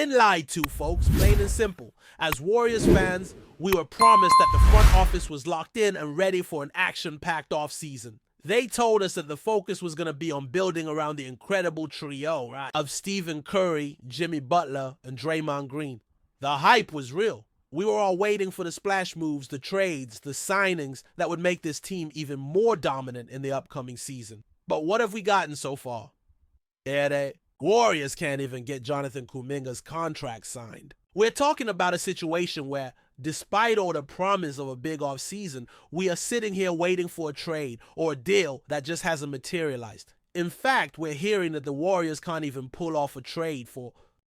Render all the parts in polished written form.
been lied to, folks, plain and simple. As Warriors fans, we were promised that the front office was locked in and ready for an action-packed offseason. They told us that the focus was going to be on building around the incredible trio, right, of Stephen Curry, Jimmy Butler, and Draymond Green. The hype was real. We were all waiting for the splash moves, the trades, the signings that would make this team even more dominant in the upcoming season. But what have we gotten so far? The Warriors can't even get Jonathan Kuminga's contract signed. We're talking about a situation where, despite all the promise of a big offseason, we are sitting here waiting for a trade or a deal that just hasn't materialized. In fact, we're hearing that the Warriors can't even pull off a trade for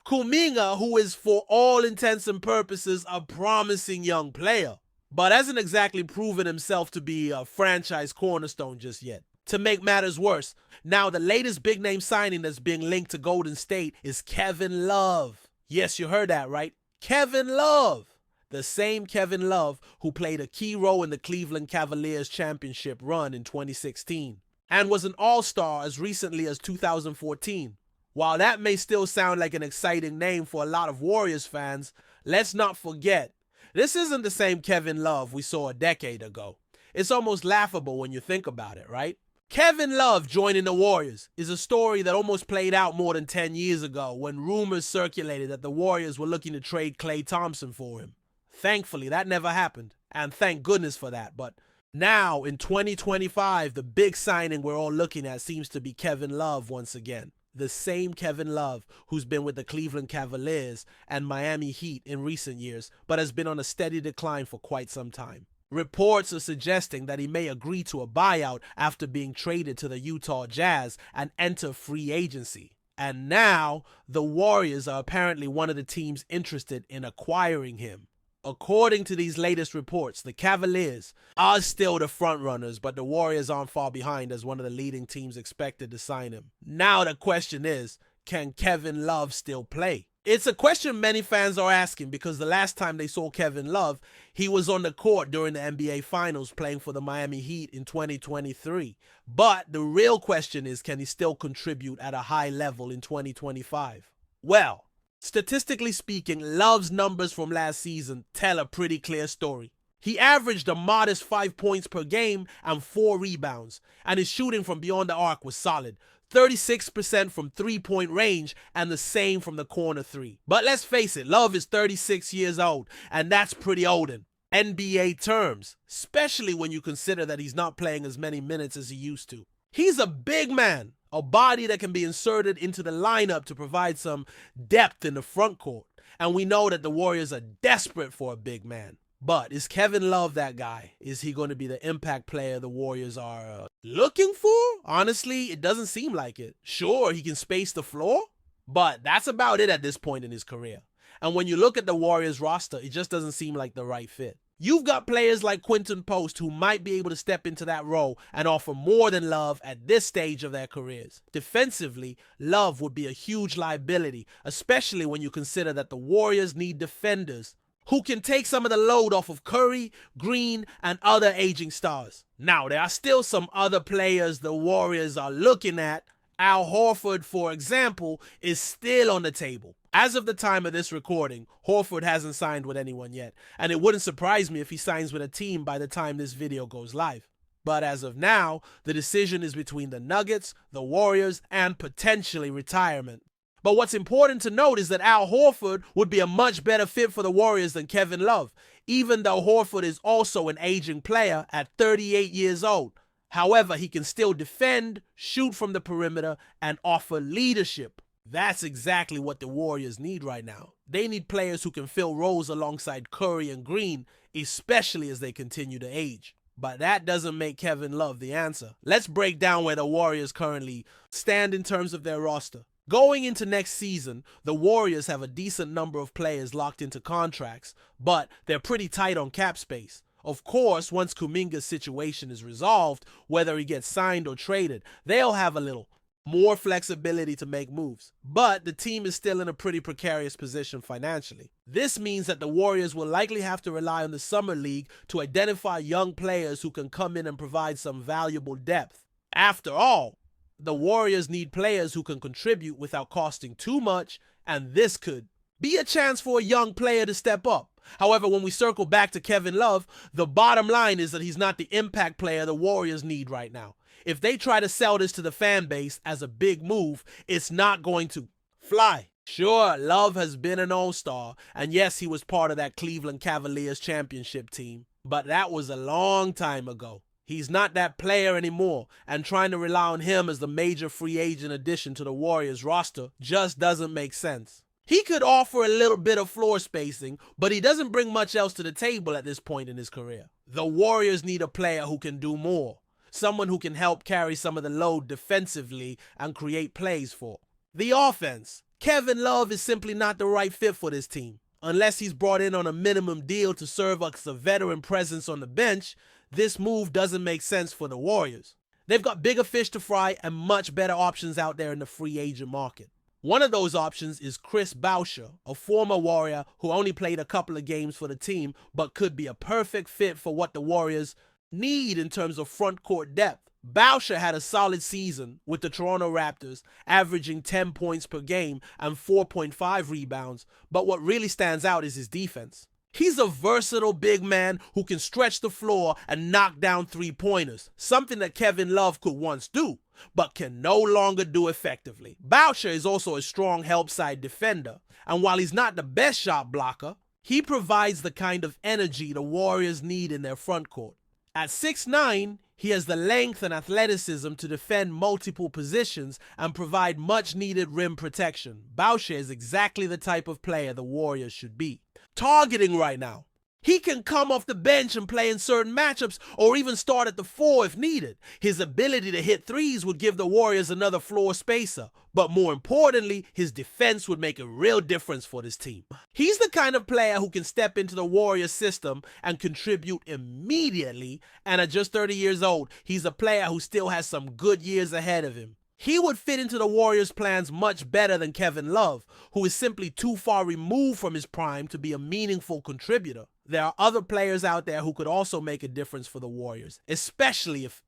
Kuminga, who is, for all intents and purposes, a promising young player, but hasn't exactly proven himself to be a franchise cornerstone just yet. To make matters worse, now the latest big-name signing that's being linked to Golden State is Kevin Love. Yes, you heard that right. Kevin Love. The same Kevin Love who played a key role in the Cleveland Cavaliers championship run in 2016 and was an all-star as recently as 2014. While that may still sound like an exciting name for a lot of Warriors fans, let's not forget, this isn't the same Kevin Love we saw a decade ago. It's almost laughable when you think about it, right? Kevin Love joining the Warriors is a story that almost played out more than 10 years ago when rumors circulated that the Warriors were looking to trade Klay Thompson for him. Thankfully, that never happened, and thank goodness for that. But now, in 2025, the big signing we're all looking at seems to be Kevin Love once again. The same Kevin Love who's been with the Cleveland Cavaliers and Miami Heat in recent years, but has been on a steady decline for quite some time. Reports are suggesting that he may agree to a buyout after being traded to the Utah Jazz and enter free agency. And now, the Warriors are apparently one of the teams interested in acquiring him. According to these latest reports, the Cavaliers are still the frontrunners, but the Warriors aren't far behind as one of the leading teams expected to sign him. Now the question is, can Kevin Love still play? It's a question many fans are asking because the last time they saw Kevin Love, he was on the court during the NBA Finals playing for the Miami Heat in 2023. But the real question is, can he still contribute at a high level in 2025? Well, statistically speaking, Love's numbers from last season tell a pretty clear story. He averaged a modest 5 points per game and 4 rebounds, and his shooting from beyond the arc was solid. 36% from three-point range and the same from the corner three. But let's face it, Love is 36 years old, and that's pretty old in NBA terms, especially when you consider that he's not playing as many minutes as he used to. He's a big man, a body that can be inserted into the lineup to provide some depth in the front court. And we know that the Warriors are desperate for a big man. But is Kevin Love that guy? Is he going to be the impact player the Warriors are looking for? Honestly, it doesn't seem like it. Sure, he can space the floor, but that's about it at this point in his career. And when you look at the Warriors roster, it just doesn't seem like the right fit. You've got players like Quinton Post who might be able to step into that role and offer more than Love at this stage of their careers. Defensively, Love would be a huge liability, especially when you consider that the Warriors need defenders who can take some of the load off of Curry, Green, and other aging stars. Now, there are still some other players the Warriors are looking at. Al Horford, for example, is still on the table. As of the time of this recording, Horford hasn't signed with anyone yet, and it wouldn't surprise me if he signs with a team by the time this video goes live. But as of now, the decision is between the Nuggets, the Warriors, and potentially retirement. But what's important to note is that Al Horford would be a much better fit for the Warriors than Kevin Love, even though Horford is also an aging player at 38 years old. However, he can still defend, shoot from the perimeter, and offer leadership. That's exactly what the Warriors need right now. They need players who can fill roles alongside Curry and Green, especially as they continue to age. But that doesn't make Kevin Love the answer. Let's break down where the Warriors currently stand in terms of their roster. Going into next season, the Warriors have a decent number of players locked into contracts, but they're pretty tight on cap space. Of course, once Kuminga's situation is resolved, whether he gets signed or traded, they'll have a little more flexibility to make moves. But the team is still in a pretty precarious position financially. This means that the Warriors will likely have to rely on the Summer League to identify young players who can come in and provide some valuable depth. After all, the Warriors need players who can contribute without costing too much, and this could be a chance for a young player to step up. However, when we circle back to Kevin Love, the bottom line is that he's not the impact player the Warriors need right now. If they try to sell this to the fan base as a big move, it's not going to fly. Sure, Love has been an all-star, and yes, he was part of that Cleveland Cavaliers championship team, but that was a long time ago. He's not that player anymore, and trying to rely on him as the major free agent addition to the Warriors roster just doesn't make sense. He could offer a little bit of floor spacing, but he doesn't bring much else to the table at this point in his career. The Warriors need a player who can do more, someone who can help carry some of the load defensively and create plays for the offense. Kevin Love is simply not the right fit for this team. Unless he's brought in on a minimum deal to serve as a veteran presence on the bench, this move doesn't make sense for the Warriors. They've got bigger fish to fry and much better options out there in the free agent market. One of those options is Chris Boucher, a former Warrior who only played a couple of games for the team but could be a perfect fit for what the Warriors need in terms of front court depth. Boucher had a solid season with the Toronto Raptors, averaging 10 points per game and 4.5 rebounds, but what really stands out is his defense. He's a versatile big man who can stretch the floor and knock down three-pointers, something that Kevin Love could once do, but can no longer do effectively. Boucher is also a strong help-side defender, and while he's not the best shot blocker, he provides the kind of energy the Warriors need in their front court. At 6'9", he has the length and athleticism to defend multiple positions and provide much-needed rim protection. Boucher is exactly the type of player the Warriors should be targeting right now. He can come off the bench and play in certain matchups or even start at the 4 if needed. His ability to hit threes would give the Warriors another floor spacer, but more importantly, his defense would make a real difference for this team. He's the kind of player who can step into the Warriors system and contribute immediately, and at just 30 years old, he's a player who still has some good years ahead of him. He would fit into the Warriors' plans much better than Kevin Love, who is simply too far removed from his prime to be a meaningful contributor. There are other players out there who could also make a difference for the Warriors, especially if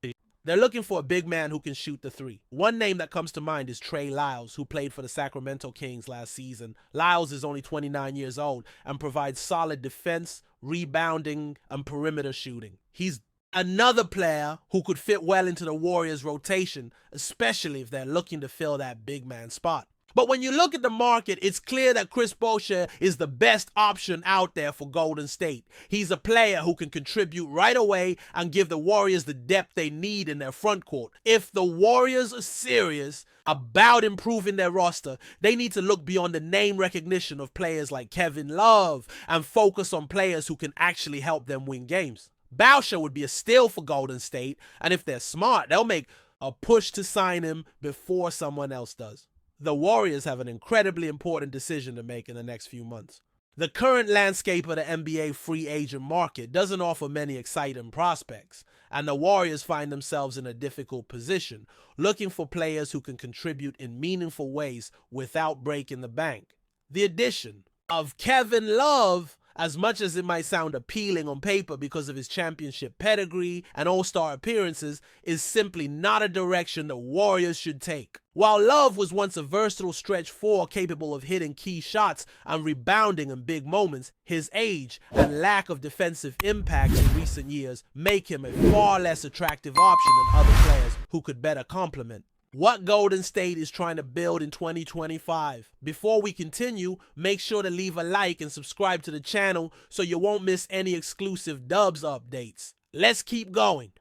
they're looking for a big man who can shoot the three. One name that comes to mind is Trey Lyles, who played for the Sacramento Kings last season. Lyles is only 29 years old and provides solid defense, rebounding, and perimeter shooting. He's another player who could fit well into the Warriors' rotation, especially if they're looking to fill that big man spot. But when you look at the market, it's clear that Chris Boucher is the best option out there for Golden State. He's a player who can contribute right away and give the Warriors the depth they need in their front court. If the Warriors are serious about improving their roster, they need to look beyond the name recognition of players like Kevin Love and focus on players who can actually help them win games. Boucher would be a steal for Golden State, and if they're smart, they'll make a push to sign him before someone else does. The Warriors have an incredibly important decision to make in the next few months. The current landscape of the NBA free agent market doesn't offer many exciting prospects, and the Warriors find themselves in a difficult position, looking for players who can contribute in meaningful ways without breaking the bank. The addition of Kevin Love, as much as it might sound appealing on paper because of his championship pedigree and all-star appearances, is simply not a direction the Warriors should take. While Love was once a versatile stretch four capable of hitting key shots and rebounding in big moments, his age and lack of defensive impact in recent years make him a far less attractive option than other players who could better complement what Golden State is trying to build in 2025. Before we continue, make sure to leave a like and subscribe to the channel so you won't miss any exclusive Dubs updates. Let's keep going.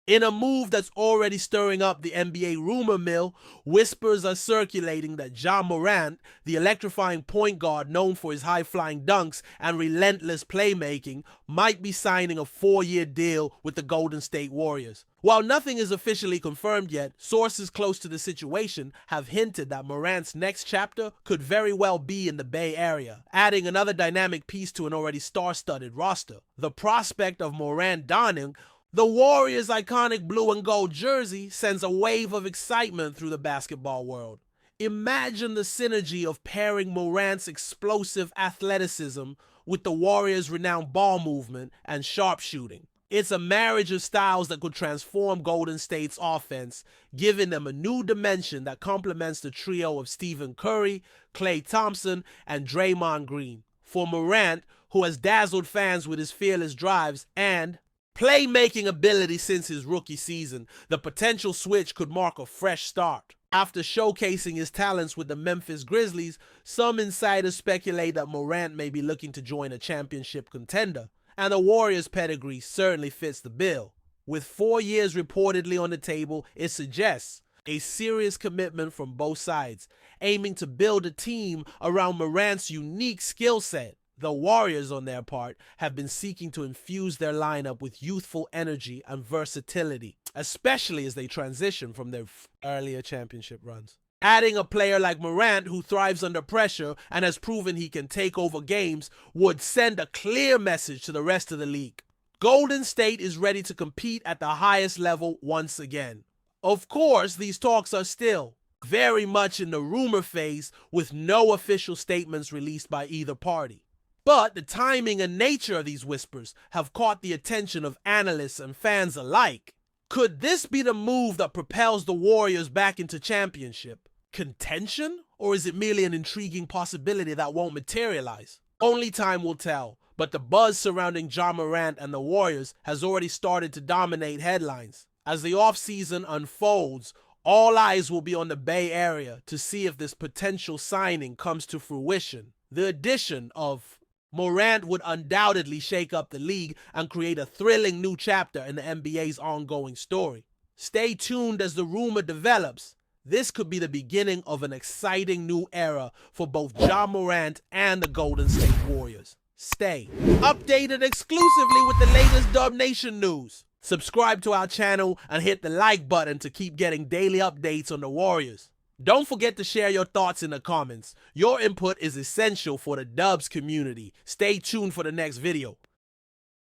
In a move that's already stirring up the NBA rumor mill, whispers are circulating that Ja Morant, the electrifying point guard known for his high-flying dunks and relentless playmaking, might be signing a 4-year deal with the Golden State Warriors. While nothing is officially confirmed yet, sources close to the situation have hinted that Morant's next chapter could very well be in the Bay Area, adding another dynamic piece to an already star-studded roster. The prospect of Morant donning the Warriors' iconic blue and gold jersey sends a wave of excitement through the basketball world. Imagine the synergy of pairing Morant's explosive athleticism with the Warriors' renowned ball movement and sharpshooting. It's a marriage of styles that could transform Golden State's offense, giving them a new dimension that complements the trio of Stephen Curry, Klay Thompson, and Draymond Green. For Morant, who has dazzled fans with his fearless drives and playmaking ability since his rookie season, the potential switch could mark a fresh start. After showcasing his talents with the Memphis Grizzlies, some insiders speculate that Morant may be looking to join a championship contender, and the Warriors' pedigree certainly fits the bill. With 4 years reportedly on the table, it suggests a serious commitment from both sides, aiming to build a team around Morant's unique skill set. The Warriors, on their part, have been seeking to infuse their lineup with youthful energy and versatility, especially as they transition from their earlier championship runs. Adding a player like Morant, who thrives under pressure and has proven he can take over games, would send a clear message to the rest of the league. Golden State is ready to compete at the highest level once again. Of course, these talks are still very much in the rumor phase, with no official statements released by either party. But the timing and nature of these whispers have caught the attention of analysts and fans alike. Could this be the move that propels the Warriors back into championship contention? Or is it merely an intriguing possibility that won't materialize? Only time will tell, but the buzz surrounding Ja Morant and the Warriors has already started to dominate headlines. As the offseason unfolds, all eyes will be on the Bay Area to see if this potential signing comes to fruition. The addition of Morant would undoubtedly shake up the league and create a thrilling new chapter in the NBA's ongoing story. Stay tuned as the rumor develops. This could be the beginning of an exciting new era for both Ja Morant and the Golden State Warriors. Stay updated exclusively with the latest Dub Nation news. Subscribe to our channel and hit the like button to keep getting daily updates on the Warriors. Don't forget to share your thoughts in the comments. Your input is essential for the Dubs community. Stay tuned for the next video.